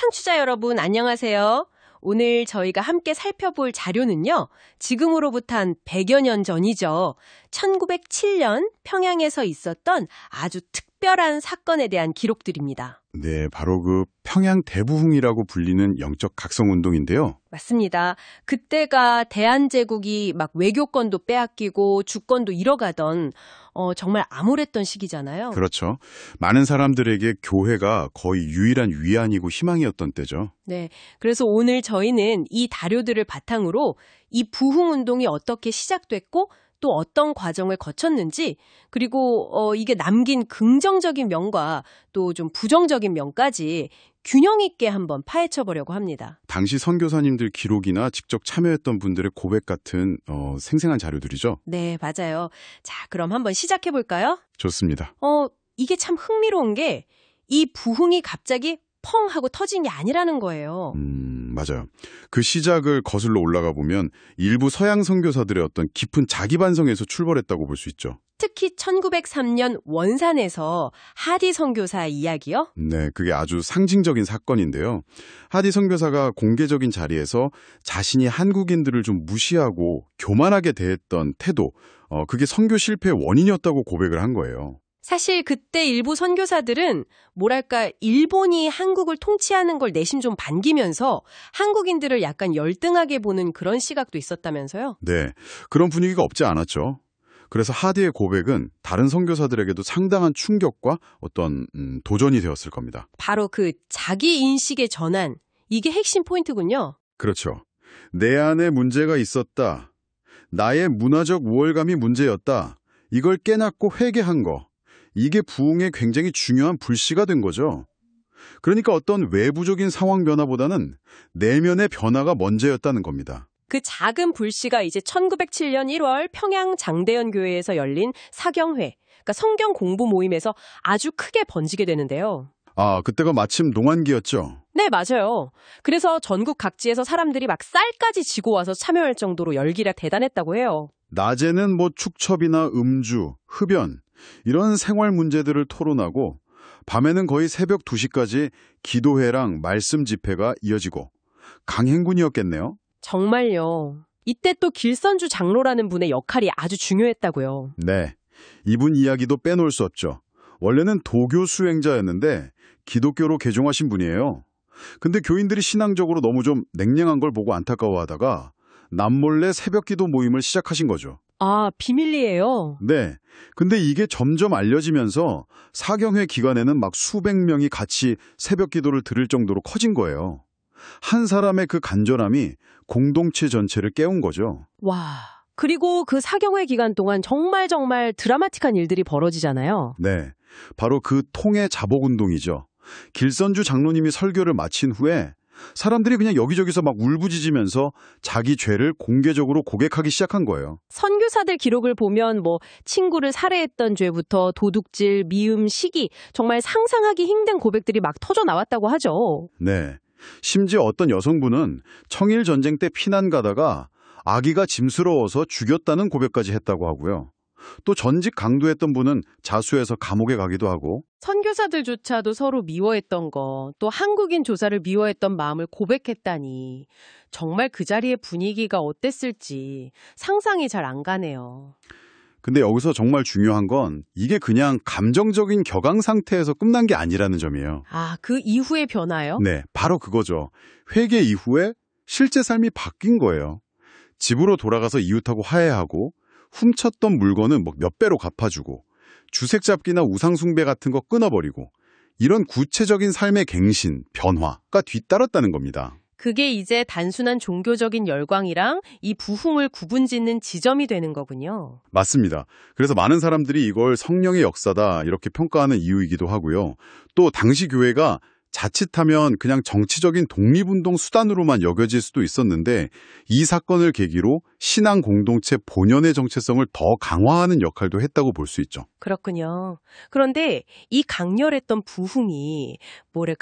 청취자 여러분 안녕하세요. 오늘 저희가 함께 살펴볼 자료는요. 지금으로부터 한 100여 년 전이죠. 1907년 평양에서 있었던 아주 특별한 사건에 대한 기록들입니다. 네, 바로 그 평양 대부흥이라고 불리는 영적 각성운동인데요. 맞습니다. 그때가 대한제국이 막 외교권도 빼앗기고 주권도 잃어가던 정말 암울했던 시기잖아요. 그렇죠. 많은 사람들에게 교회가 거의 유일한 위안이고 희망이었던 때죠. 네, 그래서 오늘 저희는 이 다료들을 바탕으로 이 부흥운동이 어떻게 시작됐고 또 어떤 과정을 거쳤는지 그리고 이게 남긴 긍정적인 면과 또 좀 부정적인 면까지 균형 있게 한번 파헤쳐 보려고 합니다. 당시 선교사님들 기록이나 직접 참여했던 분들의 고백 같은 생생한 자료들이죠. 네, 맞아요. 자, 그럼 한번 시작해 볼까요? 좋습니다. 이게 참 흥미로운 게 이 부흥이 갑자기 펑 하고 터진 게 아니라는 거예요. 맞아요. 그 시작을 거슬러 올라가 보면 일부 서양 선교사들의 어떤 깊은 자기 반성에서 출발했다고 볼 수 있죠. 특히 1903년 원산에서 하디 선교사 이야기요? 네, 그게 아주 상징적인 사건인데요. 하디 선교사가 공개적인 자리에서 자신이 한국인들을 좀 무시하고 교만하게 대했던 태도, 그게 선교 실패의 원인이었다고 고백을 한 거예요. 사실 그때 일부 선교사들은 뭐랄까 일본이 한국을 통치하는 걸 내심 좀 반기면서 한국인들을 약간 열등하게 보는 그런 시각도 있었다면서요? 네, 그런 분위기가 없지 않았죠. 그래서 하디의 고백은 다른 선교사들에게도 상당한 충격과 어떤 도전이 되었을 겁니다. 바로 그 자기 인식의 전환, 이게 핵심 포인트군요. 그렇죠. 내 안에 문제가 있었다. 나의 문화적 우월감이 문제였다. 이걸 깨닫고 회개한 거. 이게 부흥에 굉장히 중요한 불씨가 된 거죠. 그러니까 어떤 외부적인 상황 변화보다는 내면의 변화가 먼저였다는 겁니다. 그 작은 불씨가 이제 1907년 1월 평양 장대현 교회에서 열린 사경회, 그러니까 성경 공부 모임에서 아주 크게 번지게 되는데요. 아, 그때가 마침 농한기였죠? 네, 맞아요. 그래서 전국 각지에서 사람들이 막 쌀까지 지고 와서 참여할 정도로 열기가 대단했다고 해요. 낮에는 축첩이나 음주, 흡연 이런 생활 문제들을 토론하고 밤에는 거의 새벽 2시까지 기도회랑 말씀 집회가 이어지고 강행군이었겠네요. 정말요. 이때 또 길선주 장로라는 분의 역할이 아주 중요했다고요. 네, 이분 이야기도 빼놓을 수 없죠. 원래는 도교 수행자였는데 기독교로 개종하신 분이에요. 근데 교인들이 신앙적으로 너무 좀 냉랭한 걸 보고 안타까워하다가 남몰래 새벽기도 모임을 시작하신 거죠. 아, 비밀리에요? 네. 근데 이게 점점 알려지면서 사경회 기간에는 막 수백 명이 같이 새벽기도를 들을 정도로 커진 거예요. 한 사람의 그 간절함이 공동체 전체를 깨운 거죠. 와, 그리고 그 사경회 기간 동안 정말 드라마틱한 일들이 벌어지잖아요. 네. 바로 그 통해 자복운동이죠. 길선주 장로님이 설교를 마친 후에 사람들이 그냥 여기저기서 막 울부짖으면서 자기 죄를 공개적으로 고백하기 시작한 거예요. 선교사들 기록을 보면 친구를 살해했던 죄부터 도둑질, 미움, 시기, 정말 상상하기 힘든 고백들이 막 터져 나왔다고 하죠. 네. 심지어 어떤 여성분은 청일 전쟁 때 피난 가다가 아기가 짐스러워서 죽였다는 고백까지 했다고 하고요. 또 전직 강도했던 분은 자수해서 감옥에 가기도 하고. 선교사들조차도 서로 미워했던 거, 또 한국인 조사를 미워했던 마음을 고백했다니 정말 그 자리의 분위기가 어땠을지 상상이 잘 안 가네요. 근데 여기서 정말 중요한 건 이게 그냥 감정적인 격앙 상태에서 끝난 게 아니라는 점이에요. 아, 그 이후의 변화요? 네, 바로 그거죠. 회개 이후에 실제 삶이 바뀐 거예요. 집으로 돌아가서 이웃하고 화해하고 훔쳤던 물건은 몇 배로 갚아주고 주색 잡기나 우상 숭배 같은 거 끊어버리고 이런 구체적인 삶의 갱신, 변화가 뒤따랐다는 겁니다. 그게 이제 단순한 종교적인 열광이랑 이 부흥을 구분짓는 지점이 되는 거군요. 맞습니다. 그래서 많은 사람들이 이걸 성령의 역사다 이렇게 평가하는 이유이기도 하고요. 또 당시 교회가 자칫하면 그냥 정치적인 독립운동 수단으로만 여겨질 수도 있었는데 이 사건을 계기로 신앙 공동체 본연의 정체성을 더 강화하는 역할도 했다고 볼 수 있죠. 그렇군요. 그런데 이 강렬했던 부흥이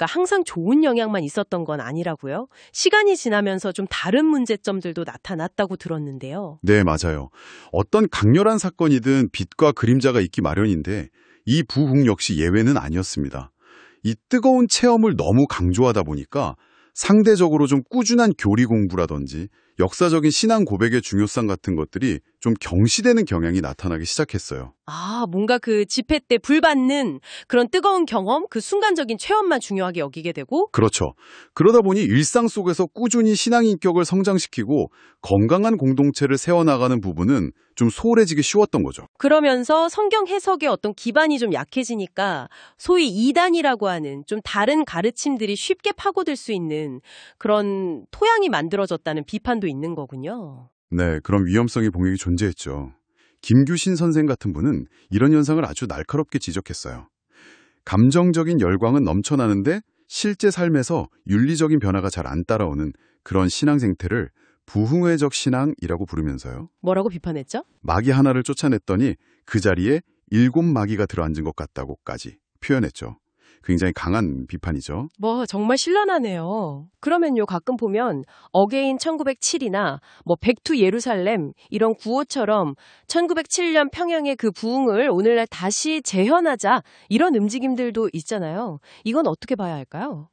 항상 좋은 영향만 있었던 건 아니라고요? 시간이 지나면서 좀 다른 문제점들도 나타났다고 들었는데요. 네, 맞아요. 어떤 강렬한 사건이든 빛과 그림자가 있기 마련인데 이 부흥 역시 예외는 아니었습니다. 이 뜨거운 체험을 너무 강조하다 보니까 상대적으로 좀 꾸준한 교리 공부라든지 역사적인 신앙 고백의 중요성 같은 것들이 좀 경시되는 경향이 나타나기 시작했어요. 아, 뭔가 그 집회 때 불 받는 그런 뜨거운 경험, 그 순간적인 체험만 중요하게 여기게 되고 그렇죠. 그러다 보니 일상 속에서 꾸준히 신앙 인격을 성장시키고 건강한 공동체를 세워나가는 부분은 좀 소홀해지기 쉬웠던 거죠. 그러면서 성경 해석의 어떤 기반이 좀 약해지니까 소위 이단이라고 하는 좀 다른 가르침들이 쉽게 파고들 수 있는 그런 토양이 만들어졌다는 비판도 있는 거군요. 네, 그런 위험성이 분명히 존재했죠. 김규신 선생 같은 분은 이런 현상을 아주 날카롭게 지적했어요. 감정적인 열광은 넘쳐나는데 실제 삶에서 윤리적인 변화가 잘 안 따라오는 그런 신앙 생태를 부흥회적 신앙이라고 부르면서요. 뭐라고 비판했죠? 마귀 하나를 쫓아냈더니 그 자리에 7마귀가 들어앉은 것 같다고까지 표현했죠. 굉장히 강한 비판이죠. 뭐 정말 신랄하네요. 그러면요, 가끔 보면 어게인 1907이나 뭐 백투 예루살렘 이런 구호처럼 1907년 평양의 그 부흥을 오늘날 다시 재현하자 이런 움직임들도 있잖아요. 이건 어떻게 봐야 할까요?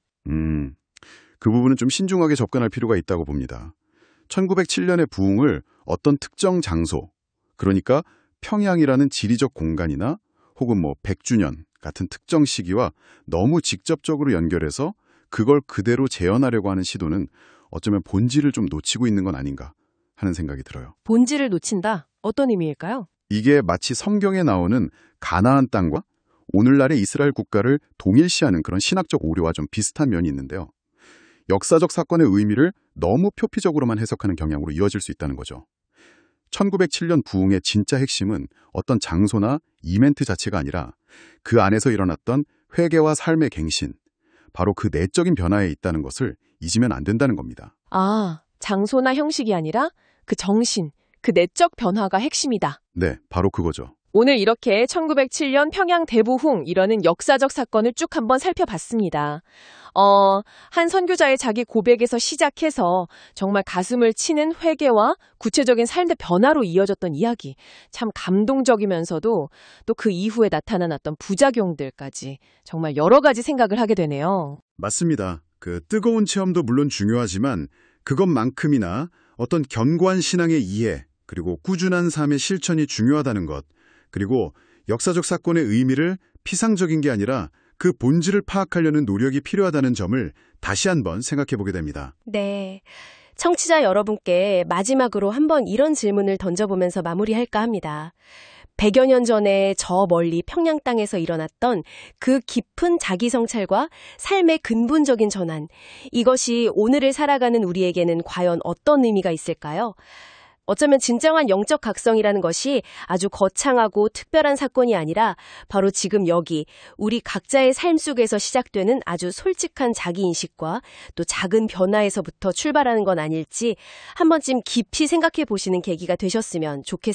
그 부분은 좀 신중하게 접근할 필요가 있다고 봅니다. 1907년의 부흥을 어떤 특정 장소, 그러니까 평양이라는 지리적 공간이나 혹은 뭐 100주년 같은 특정 시기와 너무 직접적으로 연결해서 그걸 그대로 재현하려고 하는 시도는 어쩌면 본질을 좀 놓치고 있는 건 아닌가 하는 생각이 들어요. 본질을 놓친다? 어떤 의미일까요? 이게 마치 성경에 나오는 가나안 땅과 오늘날의 이스라엘 국가를 동일시하는 그런 신학적 오류와 좀 비슷한 면이 있는데요. 역사적 사건의 의미를 너무 표피적으로만 해석하는 경향으로 이어질 수 있다는 거죠. 1907년 부흥의 진짜 핵심은 어떤 장소나 이벤트 자체가 아니라 그 안에서 일어났던 회개와 삶의 갱신, 바로 그 내적인 변화에 있다는 것을 잊으면 안 된다는 겁니다. 아, 장소나 형식이 아니라 그 정신, 그 내적 변화가 핵심이다. 네, 바로 그거죠. 오늘 이렇게 1907년 평양 대부흥 이라는 역사적 사건을 쭉 한번 살펴봤습니다. 한 선교자의 자기 고백에서 시작해서 정말 가슴을 치는 회개와 구체적인 삶의 변화로 이어졌던 이야기. 참 감동적이면서도 또 그 이후에 나타난 어떤 부작용들까지 정말 여러 가지 생각을 하게 되네요. 맞습니다. 그 뜨거운 체험도 물론 중요하지만 그것만큼이나 어떤 견고한 신앙의 이해, 그리고 꾸준한 삶의 실천이 중요하다는 것, 그리고 역사적 사건의 의미를 피상적인 게 아니라 그 본질을 파악하려는 노력이 필요하다는 점을 다시 한번 생각해 보게 됩니다. 네. 청취자 여러분께 마지막으로 한번 이런 질문을 던져보면서 마무리할까 합니다. 100여 년 전에 저 멀리 평양 땅에서 일어났던 그 깊은 자기 성찰과 삶의 근본적인 전환, 이것이 오늘을 살아가는 우리에게는 과연 어떤 의미가 있을까요? 어쩌면 진정한 영적 각성이라는 것이 아주 거창하고 특별한 사건이 아니라 바로 지금 여기 우리 각자의 삶 속에서 시작되는 아주 솔직한 자기인식과 또 작은 변화에서부터 출발하는 건 아닐지 한 번쯤 깊이 생각해 보시는 계기가 되셨으면 좋겠습니다.